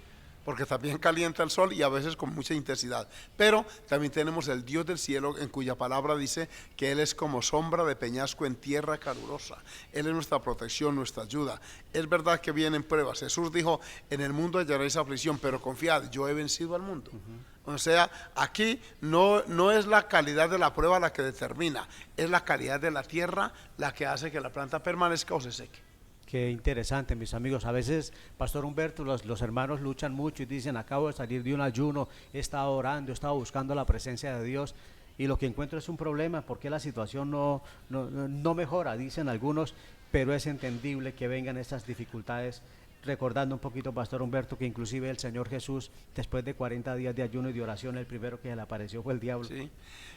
porque también calienta el sol y a veces con mucha intensidad, pero también tenemos el Dios del cielo, en cuya palabra dice que Él es como sombra de peñasco en tierra calurosa. Él es nuestra protección, nuestra ayuda. Es verdad que vienen pruebas. Jesús dijo, en el mundo hallaréis aflicción, pero confiad, yo he vencido al mundo. O sea, aquí no es la calidad de la prueba la que determina, es la calidad de la tierra la que hace que la planta permanezca o se seque. Qué interesante, mis amigos. A veces, pastor Humberto, los hermanos luchan mucho y dicen, acabo de salir de un ayuno, he estado orando, he estado buscando la presencia de Dios y lo que encuentro es un problema, porque la situación no mejora, dicen algunos, pero es entendible que vengan estas dificultades. Recordando un poquito, pastor Humberto, que inclusive el Señor Jesús, después de 40 días de ayuno y de oración, el primero que se le apareció fue el diablo. Sí.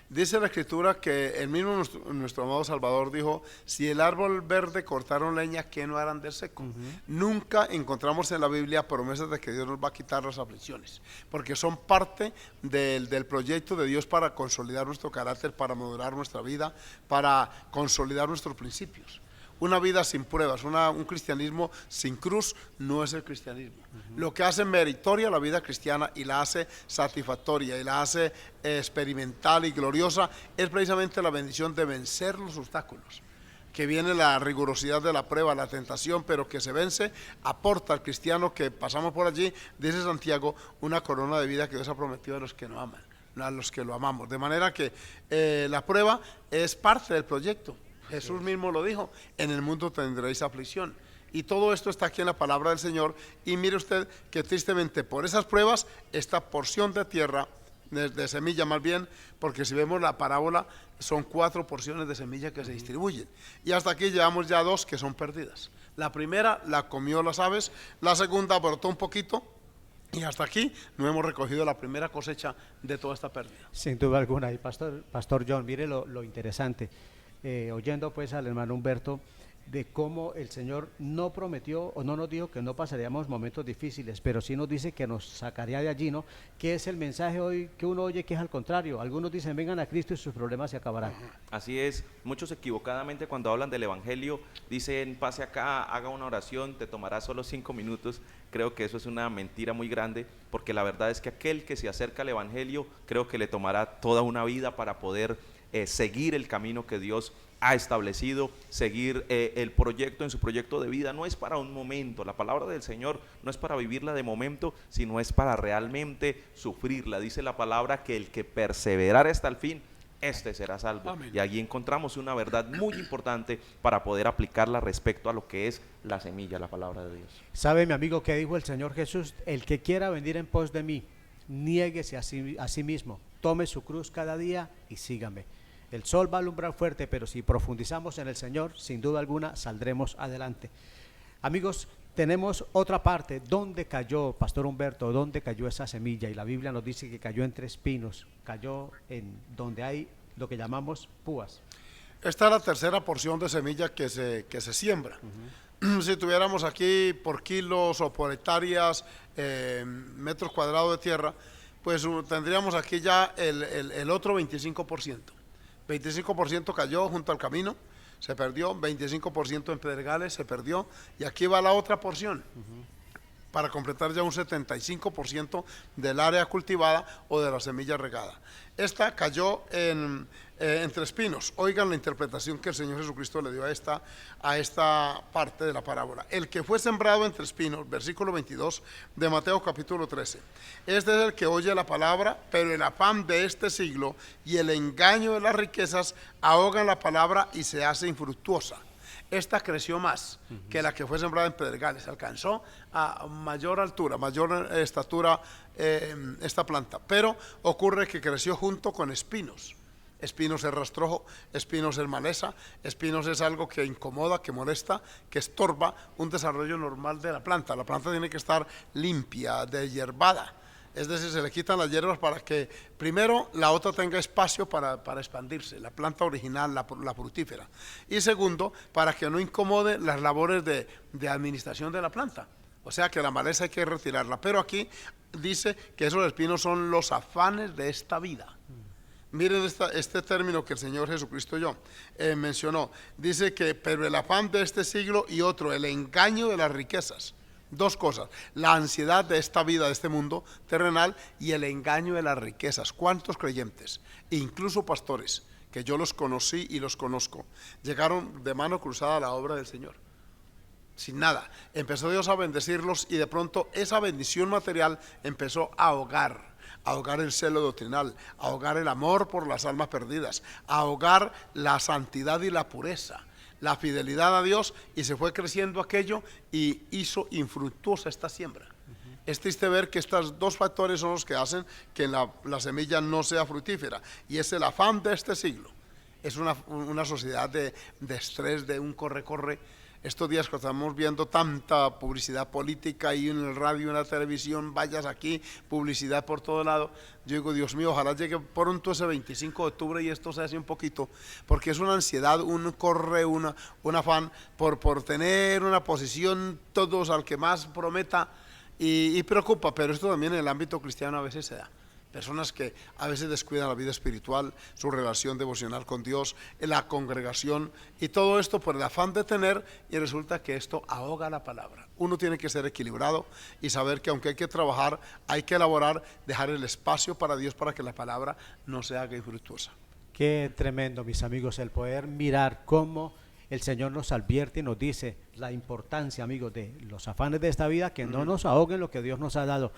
Dice la Escritura que el mismo nuestro amado Salvador dijo, si el árbol verde cortaron leña, ¿qué no harán del seco? Nunca encontramos en la Biblia promesas de que Dios nos va a quitar las aflicciones, porque son parte del proyecto de Dios para consolidar nuestro carácter, para madurar nuestra vida, para consolidar nuestros principios. Una vida sin pruebas, un cristianismo sin cruz no es el cristianismo. Lo que hace meritoria la vida cristiana y la hace satisfactoria y la hace experimental y gloriosa es precisamente la bendición de vencer los obstáculos. Que viene la rigurosidad de la prueba, la tentación, pero que se vence, aporta al cristiano que pasamos por allí, dice Santiago, una corona de vida que Dios ha prometido a los que no aman, a los que lo amamos. De manera que la prueba es parte del proyecto. Jesús mismo lo dijo, en el mundo tendréis aflicción. Y todo esto está aquí en la palabra del Señor. Y mire usted que tristemente por esas pruebas, esta porción de tierra, de semilla más bien, porque si vemos la parábola, son 4 porciones de semilla que se distribuyen. Y hasta aquí llevamos ya 2 que son perdidas. La primera la comió las aves, la segunda brotó un poquito, Y hasta aquí no hemos recogido la primera cosecha de toda esta pérdida. Sin duda alguna. Y Pastor John, mire lo interesante, oyendo pues al hermano Humberto, de cómo el Señor no prometió o no nos dijo que no pasaríamos momentos difíciles, pero sí nos dice que nos sacaría de allí, ¿no? Que es el mensaje hoy que uno oye, que es al contrario. Algunos dicen, vengan a Cristo y sus problemas se acabarán. Así es, muchos equivocadamente cuando hablan del Evangelio dicen, pase acá, haga una oración, te tomará solo 5 minutos. Creo que eso es una mentira muy grande, porque la verdad es que aquel que se acerca al Evangelio, creo que le tomará toda una vida para poder seguir el camino que Dios ha establecido, seguir el proyecto en su proyecto de vida. No es para un momento, la palabra del Señor no es para vivirla de momento, sino es para realmente sufrirla. Dice la palabra que el que perseverare hasta el fin, este será salvo. Amén. Y allí encontramos una verdad muy importante para poder aplicarla respecto a lo que es la semilla, la palabra de Dios. ¿Sabe, mi amigo, qué dijo el Señor Jesús? El que quiera venir en pos de mí, niéguese a sí mismo, tome su cruz cada día y sígame. El sol va a alumbrar fuerte, pero si profundizamos en el Señor, sin duda alguna saldremos adelante. Amigos, tenemos otra parte. ¿Dónde cayó, Pastor Humberto? ¿Dónde cayó esa semilla? Y la Biblia nos dice que cayó entre espinos, cayó en donde hay lo que llamamos púas. Esta es la tercera porción de semilla que se siembra. Si tuviéramos aquí por kilos o por hectáreas, metros cuadrados de tierra, pues tendríamos aquí ya el otro 25%. 25% cayó junto al camino, se perdió, 25% en pedregales, se perdió, y aquí va la otra porción, para completar ya un 75% del área cultivada o de la semilla regada. Esta cayó entre espinos. Oigan la interpretación que el Señor Jesucristo le dio a esta parte de la parábola. El que fue sembrado entre espinos, versículo 22 de Mateo capítulo 13. Este es el que oye la palabra, pero el afán de este siglo y el engaño de las riquezas ahogan la palabra y se hace infructuosa. Esta creció más que la que fue sembrada en pedregales, alcanzó a mayor altura, mayor estatura esta planta, pero ocurre que creció junto con espinos. Espinos es rastrojo, espinos es maleza, espinos es algo que incomoda, que molesta, que estorba un desarrollo normal de la planta. La planta tiene que estar limpia, deshierbada. Es decir, se le quitan las hierbas para que primero la otra tenga espacio para expandirse, la planta original, la frutífera. Y segundo, para que no incomode las labores de administración de la planta. O sea que la maleza hay que retirarla. Pero aquí dice que esos espinos son los afanes de esta vida. Miren este término que el Señor Jesucristo mencionó. Dice que, pero el afán de este siglo y otro, el engaño de las riquezas. Dos cosas, la ansiedad de esta vida, de este mundo terrenal, y el engaño de las riquezas. ¿Cuántos creyentes, incluso pastores, que yo los conocí y los conozco, llegaron de mano cruzada a la obra del Señor? Sin nada. Empezó Dios a bendecirlos y de pronto esa bendición material empezó a ahogar el celo doctrinal, a ahogar el amor por las almas perdidas, a ahogar la santidad y la pureza, la fidelidad a Dios, y se fue creciendo aquello y hizo infructuosa esta siembra. Es triste ver que estos dos factores son los que hacen que la semilla no sea fructífera, y es el afán de este siglo. Es una sociedad de estrés, de un corre-corre. Estos días que estamos viendo tanta publicidad política y en el radio, en la televisión, vayas aquí, publicidad por todo lado, yo digo, Dios mío, ojalá llegue pronto ese 25 de octubre y esto se hace un poquito, porque es una ansiedad, un corre, un afán por tener una posición, todos al que más prometa, y preocupa, pero esto también en el ámbito cristiano a veces se da. Personas que a veces descuidan la vida espiritual, su relación devocional con Dios, la congregación, y todo esto por el afán de tener, y resulta que esto ahoga la palabra. Uno tiene que ser equilibrado y saber que aunque hay que trabajar, hay que elaborar, dejar el espacio para Dios para que la palabra no se haga infructuosa. Qué tremendo, mis amigos, el poder mirar cómo el Señor nos advierte y nos dice la importancia, amigos, de los afanes de esta vida, que no nos ahoguen lo que Dios nos ha dado.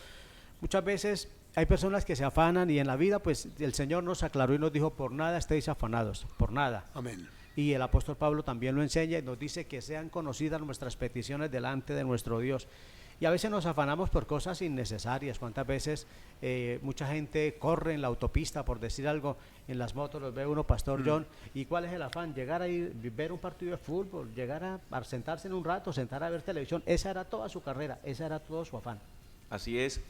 Muchas veces hay personas que se afanan, y en la vida pues el Señor nos aclaró y nos dijo, por nada estéis afanados, por nada. Amén. Y el apóstol Pablo también lo enseña y nos dice que sean conocidas nuestras peticiones delante de nuestro Dios. Y a veces nos afanamos por cosas innecesarias. ¿Cuántas veces mucha gente corre en la autopista, por decir algo, en las motos, los ve uno, Pastor John? ¿Y cuál es el afán? Llegar a ver un partido de fútbol, llegar a sentarse en un rato, sentar a ver televisión. Esa era toda su carrera, esa era todo su afán. Así es,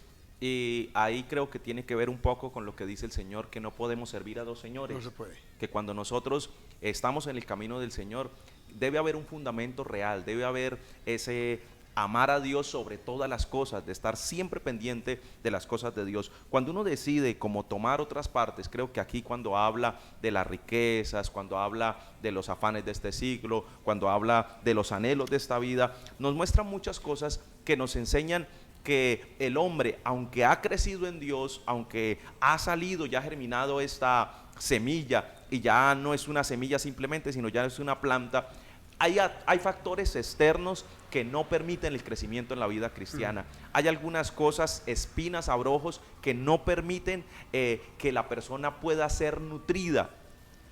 Y ahí creo que tiene que ver un poco con lo que dice el Señor, que no podemos servir a dos señores. No se puede. Que cuando nosotros estamos en el camino del Señor, debe haber un fundamento real, debe haber ese amar a Dios sobre todas las cosas, de estar siempre pendiente de las cosas de Dios. Cuando uno decide como tomar otras partes, creo que aquí cuando habla de las riquezas, cuando habla de los afanes de este siglo, cuando habla de los anhelos de esta vida, nos muestra muchas cosas que nos enseñan que el hombre, aunque ha crecido en Dios, aunque ha salido, ya ha germinado esta semilla, y ya no es una semilla simplemente, sino ya es una planta, hay factores externos que no permiten el crecimiento en la vida cristiana. Hay algunas cosas, espinas, abrojos, que no permiten que la persona pueda ser nutrida,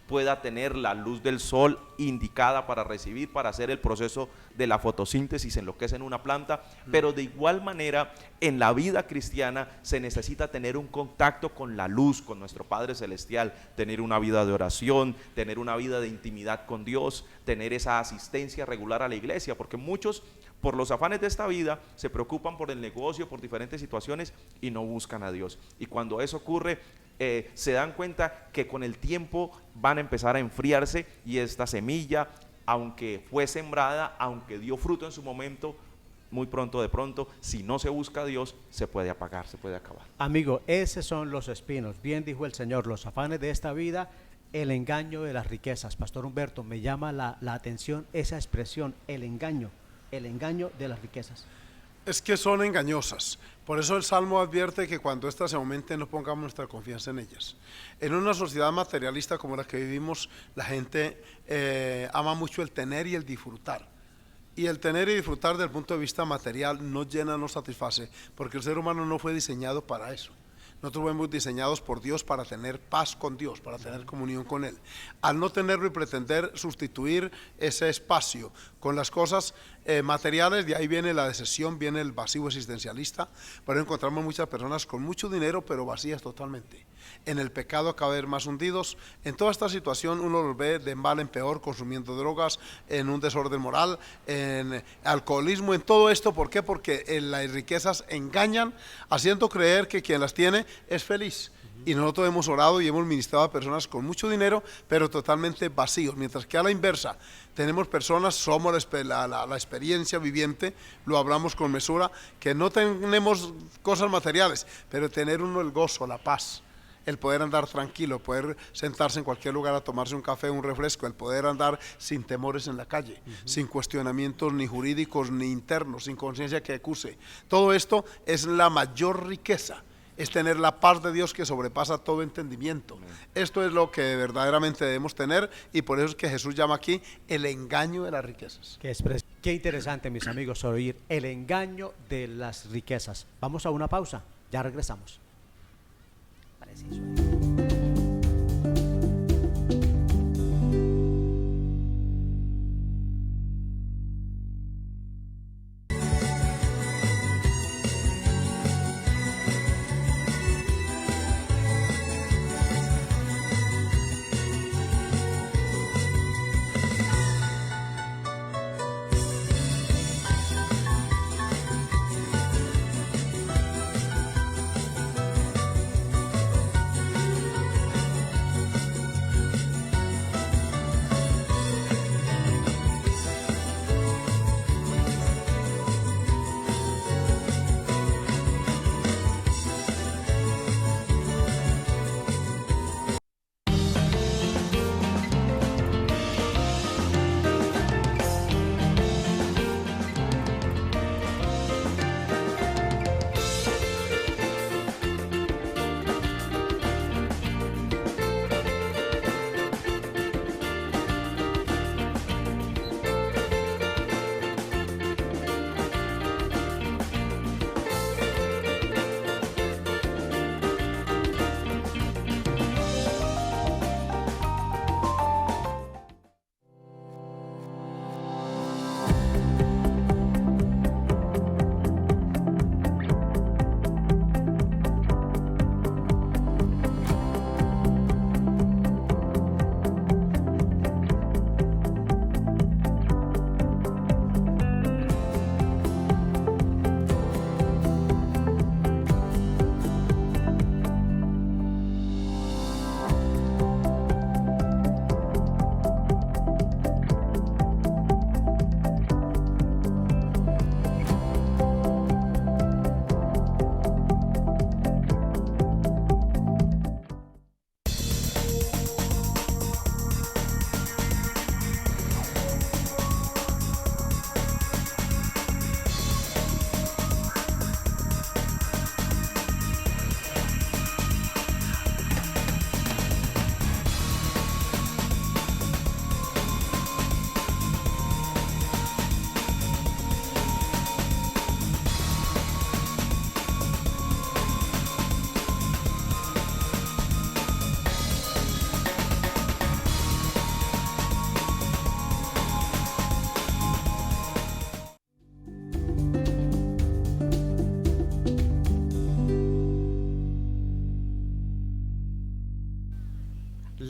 pueda tener la luz del sol indicada para recibir, para hacer el proceso de la fotosíntesis en lo que es en una planta. Pero de igual manera en la vida cristiana se necesita tener un contacto con la luz, con nuestro Padre Celestial, tener una vida de oración, tener una vida de intimidad con Dios, tener esa asistencia regular a la iglesia, porque muchos por los afanes de esta vida se preocupan por el negocio, por diferentes situaciones y no buscan a Dios. Y cuando eso ocurre, se dan cuenta que con el tiempo van a empezar a enfriarse, y esta semilla, aunque fue sembrada, aunque dio fruto en su momento, muy pronto, de pronto, si no se busca a Dios, se puede apagar, se puede acabar. Amigo, esos son los espinos. Bien dijo el Señor, los afanes de esta vida, el engaño de las riquezas. Pastor Humberto, me llama la atención esa expresión, el engaño de las riquezas. Es que son engañosas. Por eso el Salmo advierte que cuando éstas se aumenten no pongamos nuestra confianza en ellas. En una sociedad materialista como la que vivimos, la gente ama mucho el tener y el disfrutar. Y el tener y disfrutar desde el punto de vista material no llena, no satisface, porque el ser humano no fue diseñado para eso. Nosotros fuimos diseñados por Dios para tener paz con Dios, para tener comunión con Él. Al no tenerlo y pretender sustituir ese espacio con las cosas materiales, de ahí viene la decepción, viene el vacío existencialista. Por eso encontramos muchas personas con mucho dinero pero vacías totalmente. En el pecado cada vez más hundidos. En toda esta situación uno los ve de mal en peor, consumiendo drogas, en un desorden moral, en alcoholismo, en todo esto. ¿Por qué? Porque las riquezas engañan, haciendo creer que quien las tiene es feliz. Y nosotros hemos orado y hemos ministrado a personas con mucho dinero pero totalmente vacíos, mientras que a la inversa tenemos personas, somos la experiencia viviente, lo hablamos con mesura, que no tenemos cosas materiales, pero tener uno el gozo, la paz, el poder andar tranquilo, poder sentarse en cualquier lugar a tomarse un café, un refresco, el poder andar sin temores en la calle, sin cuestionamientos ni jurídicos ni internos, sin conciencia que acuse. Todo esto es la mayor riqueza, es tener la paz de Dios que sobrepasa todo entendimiento. Esto es lo que verdaderamente debemos tener, y por eso es que Jesús llama aquí el engaño de las riquezas. Qué interesante, mis amigos, oír el engaño de las riquezas. Vamos a una pausa, ya regresamos. Preciso.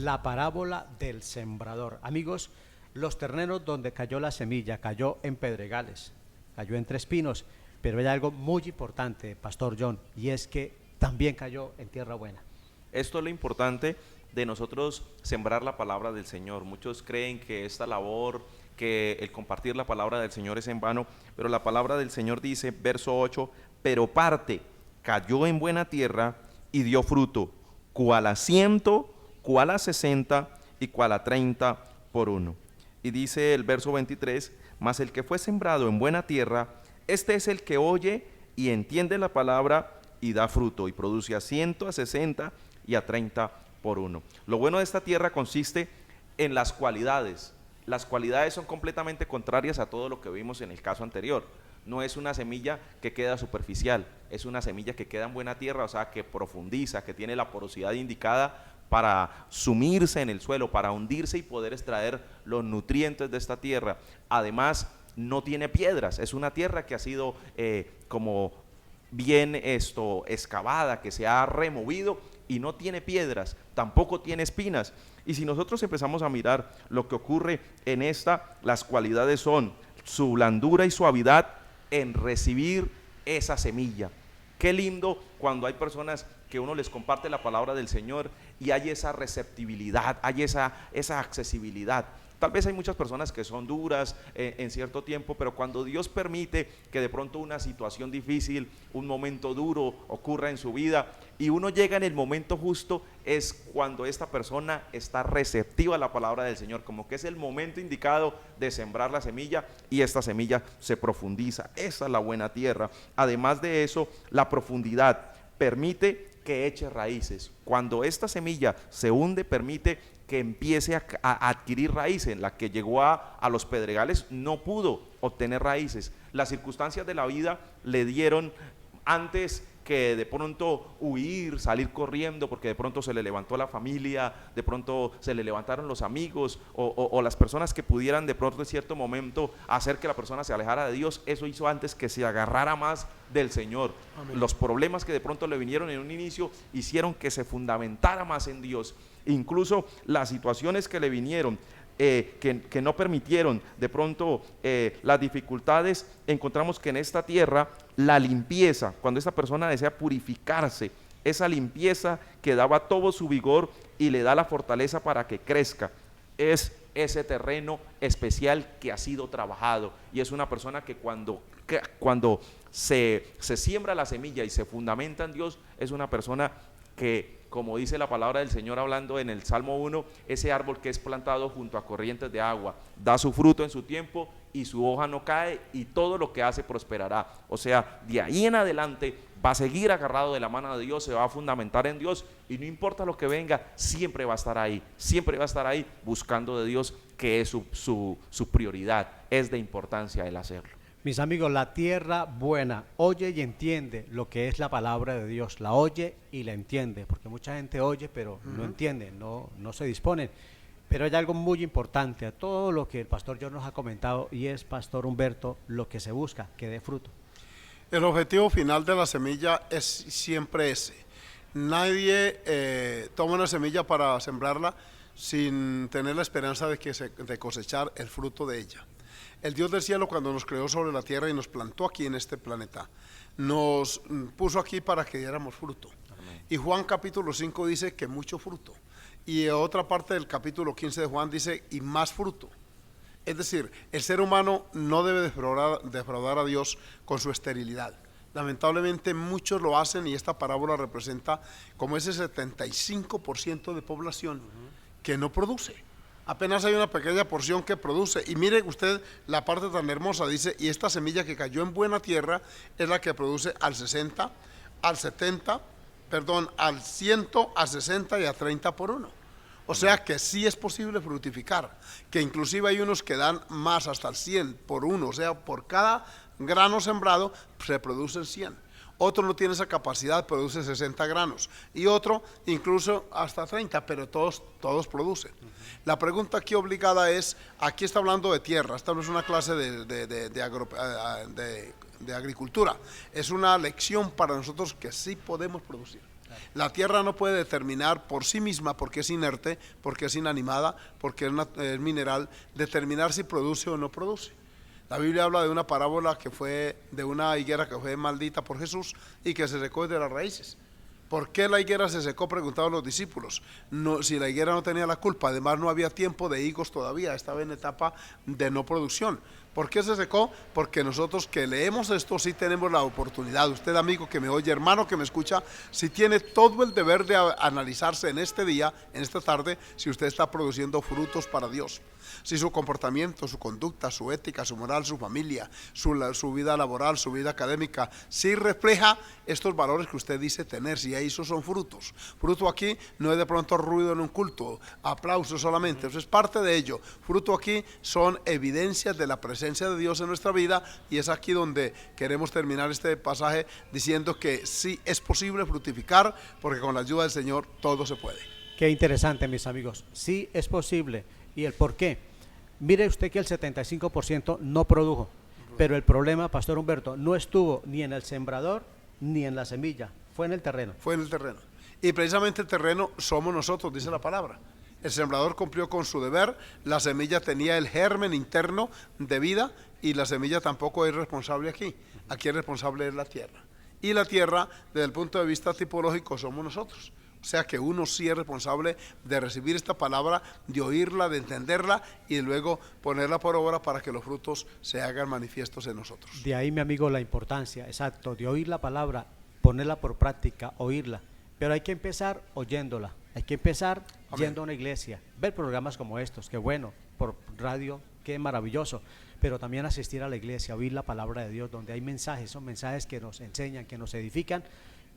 la parábola del sembrador. Amigos, los terrenos donde cayó la semilla, cayó en pedregales, cayó entre espinos, pero hay algo muy importante, Pastor John, y es que también cayó en tierra buena. Esto es lo importante de nosotros sembrar la palabra del Señor. Muchos creen que esta labor, que el compartir la palabra del Señor es en vano, pero la palabra del Señor dice, verso 8, pero parte cayó en buena tierra y dio fruto, cual a 100, cual a 60 y cual a 30 por uno. Y dice el verso 23, mas el que fue sembrado en buena tierra, este es el que oye y entiende la palabra y da fruto, y produce a 100, a 60 y a 30 por uno. Lo bueno de esta tierra consiste en las cualidades. Las cualidades son completamente contrarias a todo lo que vimos en el caso anterior. No es una semilla que queda superficial, es una semilla que queda en buena tierra, o sea, que profundiza, que tiene la porosidad indicada para sumirse en el suelo, para hundirse y poder extraer los nutrientes de esta tierra. Además, no tiene piedras, es una tierra que ha sido como bien excavada, que se ha removido y no tiene piedras, tampoco tiene espinas. Y si nosotros empezamos a mirar lo que ocurre en esta, las cualidades son su blandura y suavidad en recibir esa semilla. Qué lindo cuando hay personas que uno les comparte la palabra del Señor y hay esa receptibilidad, hay esa accesibilidad. Tal vez hay muchas personas que son duras en cierto tiempo, pero cuando Dios permite que de pronto una situación difícil, un momento duro ocurra en su vida y uno llega en el momento justo, es cuando esta persona está receptiva a la palabra del Señor, como que es el momento indicado de sembrar la semilla y esta semilla se profundiza. Esa es la buena tierra. Además de eso, la profundidad permite que eche raíces. Cuando esta semilla se hunde, permite que empiece a adquirir raíces. La que llegó a los pedregales no pudo obtener raíces. Las circunstancias de la vida le dieron, antes que de pronto huir, salir corriendo, porque de pronto se le levantó la familia, de pronto se le levantaron los amigos o las personas que pudieran de pronto en cierto momento hacer que la persona se alejara de Dios. Eso hizo antes que se agarrara más del Señor. Amén. Los problemas que de pronto le vinieron en un inicio hicieron que se fundamentara más en Dios. Incluso las situaciones que le vinieron, que no permitieron de pronto las dificultades, encontramos que en esta tierra la limpieza, cuando esta persona desea purificarse, esa limpieza que daba todo su vigor y le da la fortaleza para que crezca, es ese terreno especial que ha sido trabajado, y es una persona que cuando se siembra la semilla y se fundamenta en Dios, es una persona que, como dice la palabra del Señor hablando en el Salmo 1, ese árbol que es plantado junto a corrientes de agua, da su fruto en su tiempo y su hoja no cae y todo lo que hace prosperará. O sea, de ahí en adelante va a seguir agarrado de la mano de Dios, se va a fundamentar en Dios y no importa lo que venga, siempre va a estar ahí buscando de Dios, que es su prioridad, es de importancia el hacerlo. Mis amigos, la tierra buena oye y entiende lo que es la palabra de Dios, la oye y la entiende, porque mucha gente oye pero no entiende, no se disponen. Pero hay algo muy importante a todo lo que el pastor John nos ha comentado, y es, Pastor Humberto, lo que se busca, que dé fruto. El objetivo final de la semilla es siempre ese. Nadie toma una semilla para sembrarla sin tener la esperanza de cosechar el fruto de ella. El Dios del cielo, cuando nos creó sobre la tierra y nos plantó aquí en este planeta, nos puso aquí para que diéramos fruto. Amén. Y Juan capítulo 5 dice que mucho fruto. Y otra parte del capítulo 15 de Juan dice, y más fruto. Es decir, el ser humano no debe defraudar a Dios con su esterilidad. Lamentablemente muchos lo hacen, y esta parábola representa como ese 75% de población que no produce. Apenas hay una pequeña porción que produce. Y mire usted la parte tan hermosa, dice, y esta semilla que cayó en buena tierra es la que produce al 60, al 70, al 100, al 60 y a 30 por uno. O sea que sí es posible fructificar, que inclusive hay unos que dan más, hasta el 100 por uno, o sea, por cada grano sembrado se producen 100. Otro no tiene esa capacidad, produce 60 granos, y otro incluso hasta 30, pero todos producen. La pregunta aquí obligada es, aquí está hablando de tierra, esta no es una clase de agricultura, es una lección para nosotros que sí podemos producir. La tierra no puede determinar por sí misma, porque es inerte, porque es inanimada, porque es mineral, determinar si produce o no produce. La Biblia habla de una parábola que fue de una higuera que fue maldita por Jesús y que se secó desde las raíces. ¿Por qué la higuera se secó? Preguntaban los discípulos. No, si la higuera no tenía la culpa, además no había tiempo de higos todavía, estaba en etapa de no producción. ¿Por qué se secó? Porque nosotros que leemos esto sí tenemos la oportunidad. Usted, amigo que me oye, hermano que me escucha, sí tiene todo el deber de analizarse en este día, en esta tarde, si usted está produciendo frutos para Dios. Si su comportamiento, su conducta, su ética, su moral, su familia, su vida laboral, su vida académica, sí refleja estos valores que usted dice tener, si esos son frutos. Fruto aquí no es de pronto ruido en un culto, aplausos solamente, eso es parte de ello. Fruto aquí son evidencias de la presencia de Dios en nuestra vida, y es aquí donde queremos terminar este pasaje diciendo que sí es posible fructificar, porque con la ayuda del Señor todo se puede. Qué interesante, mis amigos. Sí es posible. ¿Y el por qué? Mire usted que el 75% no produjo, pero el problema, Pastor Humberto, no estuvo ni en el sembrador ni en la semilla, fue en el terreno. Fue en el terreno. Y precisamente el terreno somos nosotros, dice la palabra. El sembrador cumplió con su deber, la semilla tenía el germen interno de vida, y la semilla tampoco es responsable aquí. Aquí el responsable es la tierra. Y la tierra, desde el punto de vista tipológico, somos nosotros. O sea que uno sí es responsable de recibir esta palabra, de oírla, de entenderla y de luego ponerla por obra para que los frutos se hagan manifiestos en nosotros. De ahí, mi amigo, la importancia, exacto, de oír la palabra, ponerla por práctica, oírla. Pero hay que empezar oyéndola, hay que empezar yendo a una iglesia, ver programas como estos, qué bueno, por radio, qué maravilloso, pero también asistir a la iglesia, oír la palabra de Dios, donde hay mensajes, son mensajes que nos enseñan, que nos edifican,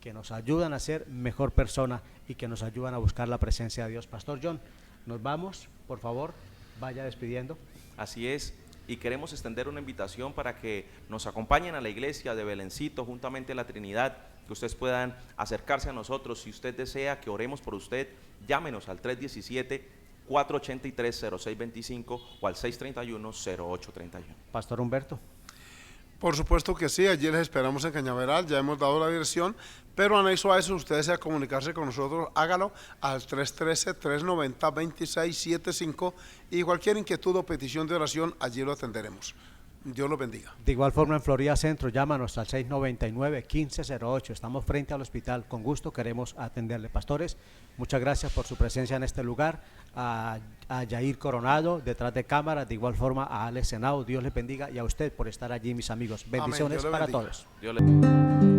que nos ayudan a ser mejor persona y que nos ayudan a buscar la presencia de Dios. Pastor John, nos vamos, por favor, vaya despidiendo. Así es, y queremos extender una invitación para que nos acompañen a la iglesia de Belencito, juntamente a la Trinidad, que ustedes puedan acercarse a nosotros. Si usted desea que oremos por usted, llámenos al 317-483-0625 o al 631-0831. Pastor Humberto. Por supuesto que sí, allí les esperamos en Cañaveral, ya hemos dado la dirección, pero anexo a eso, usted desea comunicarse con nosotros, hágalo al 313-390-2675 y cualquier inquietud o petición de oración, allí lo atenderemos. Dios los bendiga. De igual forma, en Florida Centro, llámanos al 699-1508, estamos frente al hospital, con gusto queremos atenderle. Pastores, muchas gracias por su presencia en este lugar, a Yair Coronado, detrás de cámara, de igual forma a Alex Senao, Dios les bendiga, y a usted por estar allí, mis amigos. Bendiciones para todos. Dios les bendiga.